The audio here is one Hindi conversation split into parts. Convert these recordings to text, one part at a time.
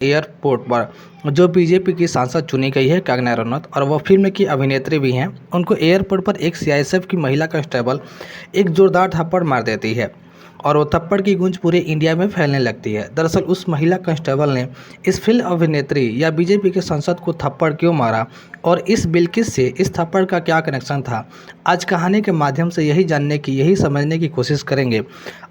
एयरपोर्ट पर जो बीजेपी की सांसद चुनी गई है कंगना रनौत और वह फिल्म की अभिनेत्री भी हैं, उनको एयरपोर्ट पर एक सीआईएसएफ की महिला कांस्टेबल एक जोरदार थप्पड़ मार देती है और वो थप्पड़ की गूंज पूरे इंडिया में फैलने लगती है। दरअसल उस महिला कांस्टेबल ने इस फिल्म अभिनेत्री या बीजेपी के सांसद को थप्पड़ क्यों मारा और इस बिल्किस से इस थप्पड़ का क्या कनेक्शन था, आज कहानी के माध्यम से यही समझने की कोशिश करेंगे।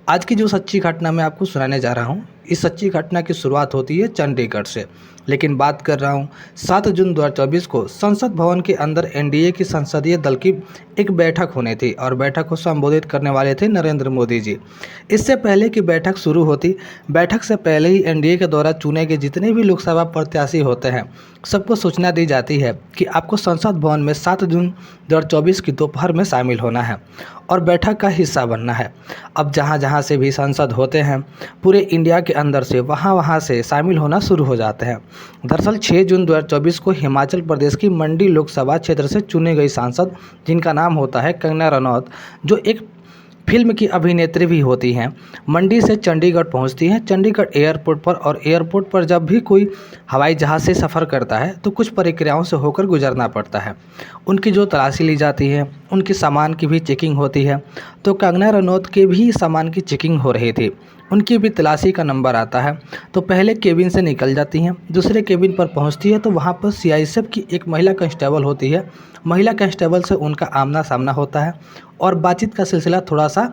आज की जो सच्ची घटना मैं आपको सुनाने जा रहा हूँ, इस सच्ची घटना की शुरुआत होती है चंडीगढ़ से, लेकिन बात कर रहा हूँ 7 जून 2024 को संसद भवन के अंदर एनडीए की संसदीय दल की एक बैठक होनी थी और बैठक को संबोधित करने वाले थे नरेंद्र मोदी जी। इससे पहले कि बैठक शुरू होती, बैठक से पहले ही एनडीए के द्वारा चुने गए जितने भी लोकसभा प्रत्याशी होते हैं, सबको सूचना दी जाती है कि आपको संसद भवन में 7 जून 2024 की दोपहर में शामिल होना है और बैठक का हिस्सा बनना है। अब जहाँ से भी सांसद होते हैं पूरे इंडिया के अंदर से वहाँ से शामिल होना शुरू हो जाते हैं। दरअसल 6 जून 2024 को हिमाचल प्रदेश की मंडी लोकसभा क्षेत्र से चुनी गई सांसद, जिनका नाम होता है कंगना रनौत, जो एक फिल्म की अभिनेत्री भी होती हैं, मंडी से चंडीगढ़ पहुंचती हैं। चंडीगढ़ एयरपोर्ट पर, और एयरपोर्ट पर जब भी कोई हवाई जहाज़ से सफ़र करता है तो कुछ प्रक्रियाओं से होकर गुजरना पड़ता है। उनकी जो तलाशी ली जाती है, उनकी सामान की भी चेकिंग होती है। तो कंगना रनौत के भी सामान की चेकिंग हो रही थी, उनकी भी तलाशी का नंबर आता है। तो पहले केबिन से निकल जाती हैं, दूसरे केबिन पर पहुंचती है तो वहां पर सीआईएसएफ की एक महिला कांस्टेबल होती है। महिला कांस्टेबल से उनका आमना सामना होता है और बातचीत का सिलसिला थोड़ा सा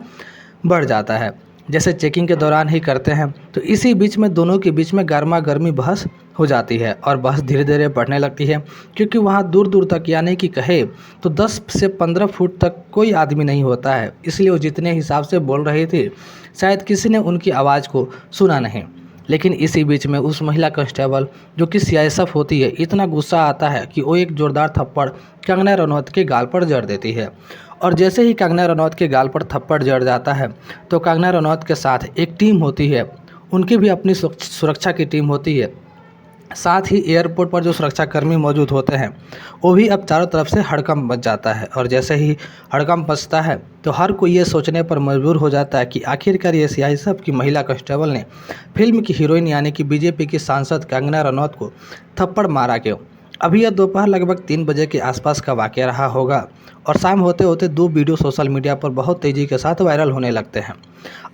बढ़ जाता है, जैसे चेकिंग के दौरान ही करते हैं। तो इसी बीच में दोनों के बीच में गर्मा गर्मी बहस हो जाती है और बहस धीरे धीरे बढ़ने लगती है, क्योंकि वहाँ दूर दूर तक, यानी कि कहे तो 10 से 15 फुट तक कोई आदमी नहीं होता है। इसलिए वो जितने हिसाब से बोल रहे थे शायद किसी ने उनकी आवाज़ को सुना नहीं। लेकिन इसी बीच में उस महिला कांस्टेबल जो कि सीआईएसएफ होती है, इतना गुस्सा आता है कि वो एक जोरदार थप्पड़ कंगना रनौत के गाल पर जड़ देती है। और जैसे ही कंगना रनौत के गाल पर थप्पड़ जड़ जाता है तो कंगना रनौत के साथ एक टीम होती है, उनकी भी अपनी सुरक्षा की टीम होती है। साथ ही एयरपोर्ट पर जो सुरक्षाकर्मी मौजूद होते हैं वो भी अब चारों तरफ से हड़कंप मच जाता है। और जैसे ही हड़कंप मचता है तो हर कोई ये सोचने पर मजबूर हो जाता है कि आखिरकार ये सीआईएसएफ की महिला कांस्टेबल ने फिल्म की हीरोइन यानी कि बीजेपी की सांसद कंगना रनौत को थप्पड़ मारा क्यों। अभी यह दोपहर लगभग 3 बजे के आसपास का वाक़या रहा होगा और शाम होते होते 2 वीडियो सोशल मीडिया पर बहुत तेज़ी के साथ वायरल होने लगते हैं।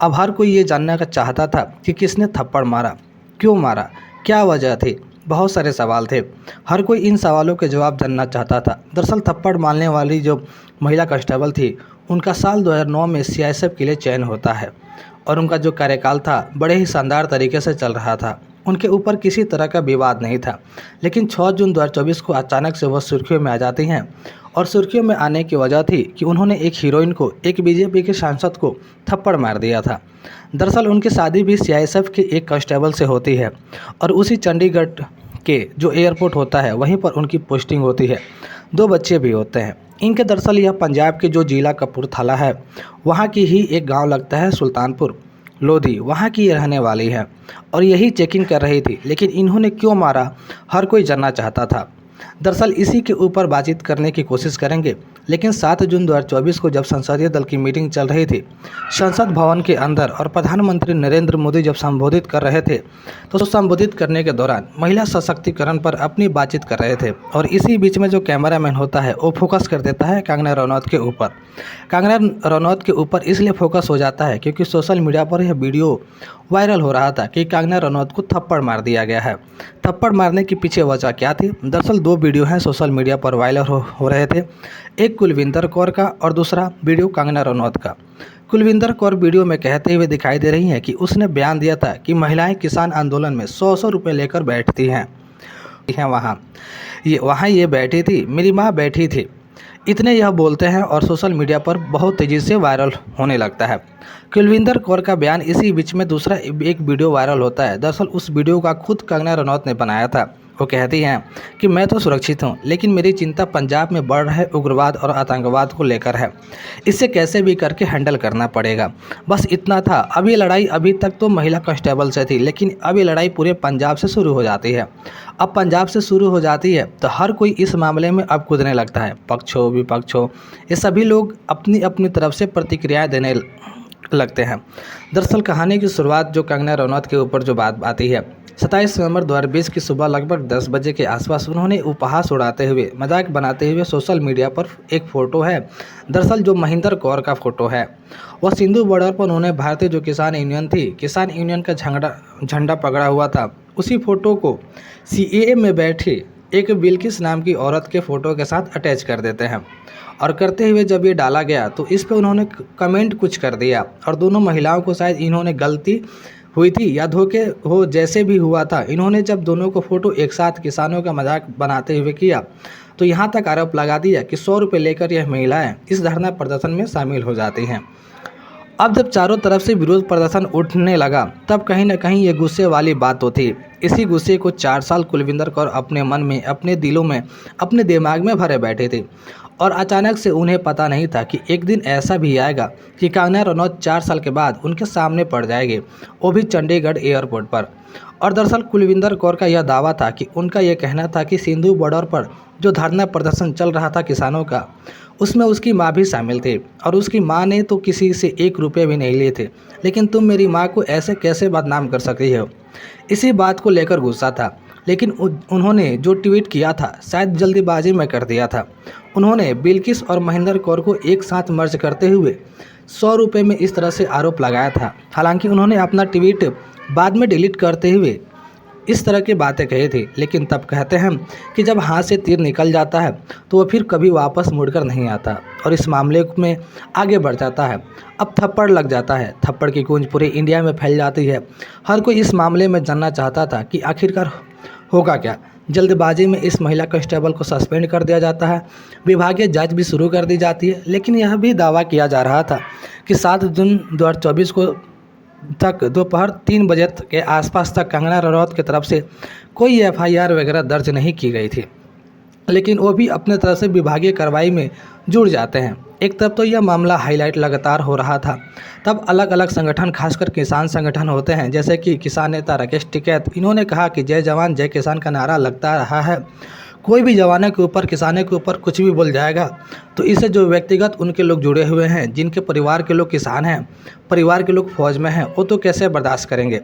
अब हर कोई ये जानना चाहता था कि किसने थप्पड़ मारा, क्यों मारा, क्या वजह थी। बहुत सारे सवाल थे, हर कोई इन सवालों के जवाब जानना चाहता था। दरअसल थप्पड़ मारने वाली जो महिला कांस्टेबल थी, उनका साल 2009 में सीआईएसएफ के लिए चयन होता है और उनका जो कार्यकाल था बड़े ही शानदार तरीके से चल रहा था। उनके ऊपर किसी तरह का विवाद नहीं था। लेकिन 6 जून 2024 को अचानक से वह सुर्खियों में आ जाती हैं और सुर्खियों में आने की वजह थी कि उन्होंने एक हीरोइन को, एक बीजेपी के सांसद को थप्पड़ मार दिया था। दरअसल उनकी शादी भी सीआईएसएफ के एक कांस्टेबल से होती है और उसी चंडीगढ़ के जो एयरपोर्ट होता है वहीं पर उनकी पोस्टिंग होती है। 2 बच्चे भी होते हैं इनके। दरअसल यह पंजाब के जो जिला कपूरथला है वहाँ की ही एक गाँव लगता है सुल्तानपुर लोधी, वहाँ की ये रहने वाली है और यही चेकिंग कर रही थी। लेकिन इन्होंने क्यों मारा, हर कोई जानना चाहता था। दरअसल इसी के ऊपर बातचीत करने की कोशिश करेंगे। लेकिन 7 जून 2024 को जब संसदीय दल की मीटिंग चल रही थी संसद भवन के अंदर और प्रधानमंत्री नरेंद्र मोदी जब संबोधित कर रहे थे तो संबोधित करने के दौरान महिला सशक्तिकरण पर अपनी बातचीत कर रहे थे और इसी बीच में जो कैमरामैन होता है वो फोकस कर देता है कंगना रनौत के ऊपर। कंगना रनौत के ऊपर इसलिए फोकस हो जाता है क्योंकि सोशल मीडिया पर यह वीडियो वायरल हो रहा था कि कंगना रनौत को थप्पड़ मार दिया गया है। थप्पड़ मारने के पीछे वजह क्या थी? दरअसल 2 वीडियो हैं सोशल मीडिया पर वायरल हो रहे थे, एक कुलविंदर कौर का और दूसरा वीडियो कंगना रनौत का। कुलविंदर कौर वीडियो में कहते हुए दिखाई दे रही हैं कि उसने बयान दिया था कि महिलाएं किसान आंदोलन में 100-100 रुपये लेकर बैठती हैं वहाँ ये बैठी थी, मेरी माँ बैठी थी। इतने यह बोलते हैं और सोशल मीडिया पर बहुत तेज़ी से वायरल होने लगता है। कुलविंदर कौर का बयान इसी बीच में दूसरा एक वीडियो वायरल होता है। दरअसल उस वीडियो का खुद कंगना रनौत ने बनाया था। वो कहती हैं कि मैं तो सुरक्षित हूँ, लेकिन मेरी चिंता पंजाब में बढ़ रहे उग्रवाद और आतंकवाद को लेकर है। इसे कैसे भी करके हैंडल करना पड़ेगा, बस इतना था। अब ये लड़ाई अभी तक तो महिला कांस्टेबल से थी, लेकिन अब ये लड़ाई पूरे पंजाब से शुरू हो जाती है। अब पंजाब से शुरू हो जाती है तो हर कोई इस मामले में अब कूदने लगता है। पक्ष हो विपक्ष हो, ये सभी लोग अपनी अपनी तरफ से प्रतिक्रियाएँ देने लगते हैं। दरअसल कहानी की शुरुआत जो कंगना रनौत के ऊपर जो बात आती है, 27 नवंबर 2020 की सुबह लगभग 10 बजे के आसपास उन्होंने उपहास उड़ाते हुए, मजाक बनाते हुए सोशल मीडिया पर एक फ़ोटो है, दरअसल जो महेंद्र कौर का फ़ोटो है। वह सिंधु बॉर्डर पर उन्होंने भारतीय जो किसान यूनियन थी, किसान यूनियन का झंडा पकड़ा हुआ था, उसी फ़ोटो को सीएए में बैठे एक बिल्किस नाम की औरत के फ़ोटो के साथ अटैच कर देते हैं। और करते हुए जब ये डाला गया तो इस पे उन्होंने कमेंट कुछ कर दिया और दोनों महिलाओं को शायद इन्होंने गलती हुई थी या धोखे हो, जैसे भी हुआ था, इन्होंने जब दोनों को फ़ोटो एक साथ किसानों का मजाक बनाते हुए किया तो यहाँ तक आरोप लगा दिया कि 100 रुपये लेकर यह महिलाएं इस धरना प्रदर्शन में शामिल हो जाती हैं। अब जब चारों तरफ से विरोध प्रदर्शन उठने लगा तब कहीं न कहीं ये गुस्से वाली बात तो थी। इसी गुस्से को 4 साल कुलविंदर कौर अपने मन में, अपने दिलों में, अपने दिमाग में भरे बैठे थे और अचानक से उन्हें पता नहीं था कि एक दिन ऐसा भी आएगा कि कंगना रनौत 4 साल के बाद उनके सामने पड़ जाएंगे, वो भी चंडीगढ़ एयरपोर्ट पर। और दरअसल कुलविंदर कौर का यह दावा था कि उनका यह कहना था कि सिंधु बॉर्डर पर जो धरना प्रदर्शन चल रहा था किसानों का, उसमें उसकी माँ भी शामिल थी और उसकी माँ ने तो किसी से 1 रुपये भी नहीं लिए थे, लेकिन तुम मेरी माँ को ऐसे कैसे बदनाम कर सकती हो। इसी बात को लेकर गुस्सा था, लेकिन उन्होंने जो ट्वीट किया था शायद जल्दीबाजी में कर दिया था। उन्होंने बिल्किस और महेंद्र कौर को एक साथ मर्ज करते हुए 100 रुपये में इस तरह से आरोप लगाया था। हालांकि उन्होंने अपना ट्वीट बाद में डिलीट करते हुए इस तरह की बातें कही थी, लेकिन तब कहते हैं कि जब हाथ से तीर निकल जाता है तो वह फिर कभी वापस मुड़कर नहीं आता और इस मामले में आगे बढ़ जाता है। अब थप्पड़ लग जाता है, थप्पड़ की गूंज पूरे इंडिया में फैल जाती है। हर कोई इस मामले में जानना चाहता था कि आखिरकार होगा क्या। जल्दबाजी में इस महिला कांस्टेबल को सस्पेंड कर दिया जाता है, विभागीय जांच भी शुरू कर दी जाती है, लेकिन यह भी दावा किया जा रहा था कि 7 जून 2024 को तक दोपहर 3 बजे के आसपास तक कंगना रनौत की तरफ से कोई एफआईआर वगैरह दर्ज नहीं की गई थी, लेकिन वो भी अपने तरफ से विभागीय कार्रवाई में जुड़ जाते हैं। एक तरफ तो यह मामला हाईलाइट लगातार हो रहा था, तब अलग अलग संगठन, खासकर किसान संगठन होते हैं, जैसे कि किसान नेता राकेश टिकैत, इन्होंने कहा कि जय जवान जय किसान का नारा लगता रहा है। कोई भी जवानों के ऊपर, किसानों के ऊपर कुछ भी बोल जाएगा तो इससे जो व्यक्तिगत उनके लोग जुड़े हुए हैं, जिनके परिवार के लोग किसान हैं, परिवार के लोग फौज में हैं, वो तो कैसे बर्दाश्त करेंगे।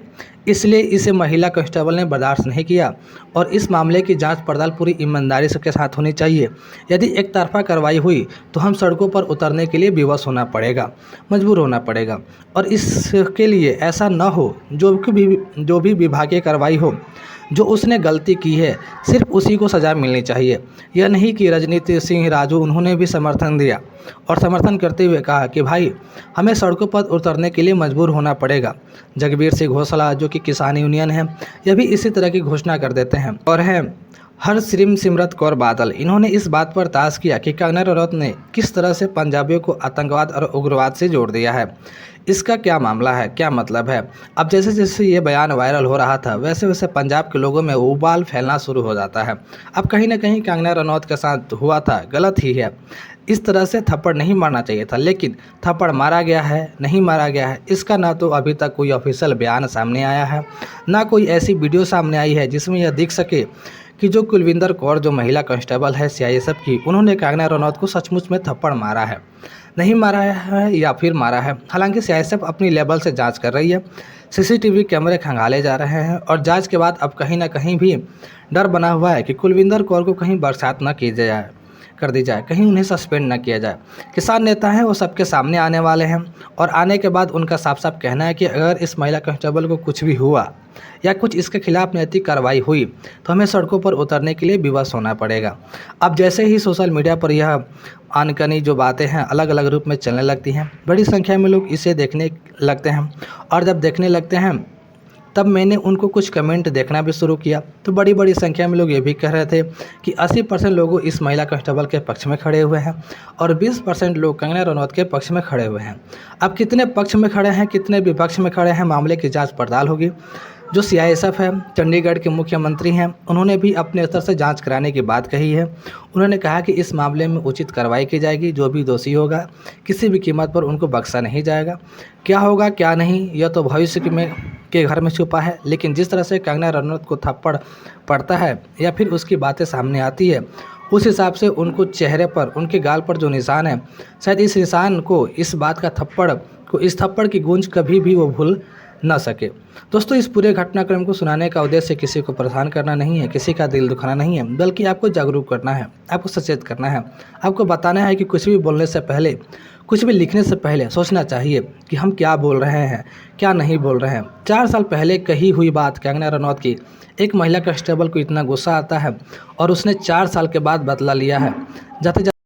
इसलिए इसे महिला कांस्टेबल ने बर्दाश्त नहीं किया और इस मामले की जांच पड़ताल पूरी ईमानदारी के साथ होनी चाहिए। यदि एक तरफा कार्रवाई हुई तो हम सड़कों पर उतरने के लिए विवश होना पड़ेगा, मजबूर होना पड़ेगा और इसके लिए ऐसा न हो जो भी विभागीय कार्रवाई हो, जो उसने गलती की है सिर्फ उसी को सज़ा मिलनी चाहिए। यह नहीं कि रजनीति सिंह राजू, उन्होंने भी समर्थन दिया और समर्थन करते हुए कहा कि भाई हमें सड़कों पर उतरने के लिए मजबूर होना पड़ेगा। जगबीर सिंह घोषाला, जो कि किसान यूनियन है, यह भी इसी तरह की घोषणा कर देते हैं। और हैं सिमरत कौर बादल, इन्होंने इस बात पर ताश किया कि कंगना रनौत ने किस तरह से पंजाबियों को आतंकवाद और उग्रवाद से जोड़ दिया है। इसका क्या मामला है, क्या मतलब है। अब जैसे जैसे ये बयान वायरल हो रहा था, वैसे वैसे पंजाब के लोगों में उबाल फैलना शुरू हो जाता है। अब कहीं ना कहीं कंगना रनौत के साथ हुआ था, गलत ही है। इस तरह से थप्पड़ नहीं मारना चाहिए था, लेकिन थप्पड़ मारा गया है, नहीं मारा गया है, इसका ना तो अभी तक कोई ऑफिशियल बयान सामने आया है, ना कोई ऐसी वीडियो सामने आई है जिसमें यह दिख सके कि जो कुलविंदर कौर, जो महिला कांस्टेबल है सीआईएसएफ की, उन्होंने कंगना रनौत को सचमुच में थप्पड़ मारा है, नहीं मारा है या फिर मारा है। हालांकि सीआईएसएफ अपनी लेवल से जांच कर रही है, सीसीटीवी कैमरे खंगाले जा रहे हैं और जांच के बाद अब कहीं ना कहीं भी डर बना हुआ है कि कुलविंदर कौर को कहीं बरसात न की जाए, कर दी जाए, कहीं उन्हें सस्पेंड न किया जाए। किसान नेता हैं, वो सबके सामने आने वाले हैं और आने के बाद उनका साफ साफ कहना है कि अगर इस महिला कांस्टेबल को कुछ भी हुआ या कुछ इसके खिलाफ नैतिक कार्रवाई हुई तो हमें सड़कों पर उतरने के लिए विवश होना पड़ेगा। अब जैसे ही सोशल मीडिया पर यह अनकनी जो बातें हैं अलग अलग रूप में चलने लगती हैं, बड़ी संख्या में लोग इसे देखने लगते हैं और जब देखने लगते हैं तब मैंने उनको कुछ कमेंट देखना भी शुरू किया तो बड़ी संख्या में लोग ये भी कह रहे थे कि 80% लोग इस महिला कांस्टेबल के पक्ष में खड़े हुए हैं और 20% लोग कंगना रनौत के पक्ष में खड़े हुए हैं। अब कितने पक्ष में खड़े हैं, कितने विपक्ष में खड़े हैं, मामले की जांच पड़ताल होगी। जो सीआईएसएफ है, चंडीगढ़ के मुख्यमंत्री हैं, उन्होंने भी अपने स्तर से जांच कराने की बात कही है। उन्होंने कहा कि इस मामले में उचित कार्रवाई की जाएगी, जो भी दोषी होगा किसी भी कीमत पर उनको बख्शा नहीं जाएगा। क्या होगा क्या नहीं, यह तो भविष्य के घर में छुपा है, लेकिन जिस तरह से कंगना रनौत को थप्पड़ पड़ता है या फिर उसकी बातें सामने आती है, उस हिसाब से उनको चेहरे पर, उनके गाल पर जो निशान है, शायद इस निशान को, इस बात का थप्पड़ को, इस थप्पड़ की गूंज कभी भी वो भूल न सके। दोस्तों, इस पूरे घटनाक्रम को सुनाने का उद्देश्य किसी को परेशान करना नहीं है, किसी का दिल दुखाना नहीं है, बल्कि आपको जागरूक करना है, आपको सचेत करना है, आपको बताना है कि कुछ भी बोलने से पहले, कुछ भी लिखने से पहले सोचना चाहिए कि हम क्या बोल रहे हैं, क्या नहीं बोल रहे हैं। 4 साल पहले कही हुई बात कंगना रनौत की एक महिला कांस्टेबल को इतना गुस्सा आता है और उसने 4 साल के बाद बदला लिया है। जाते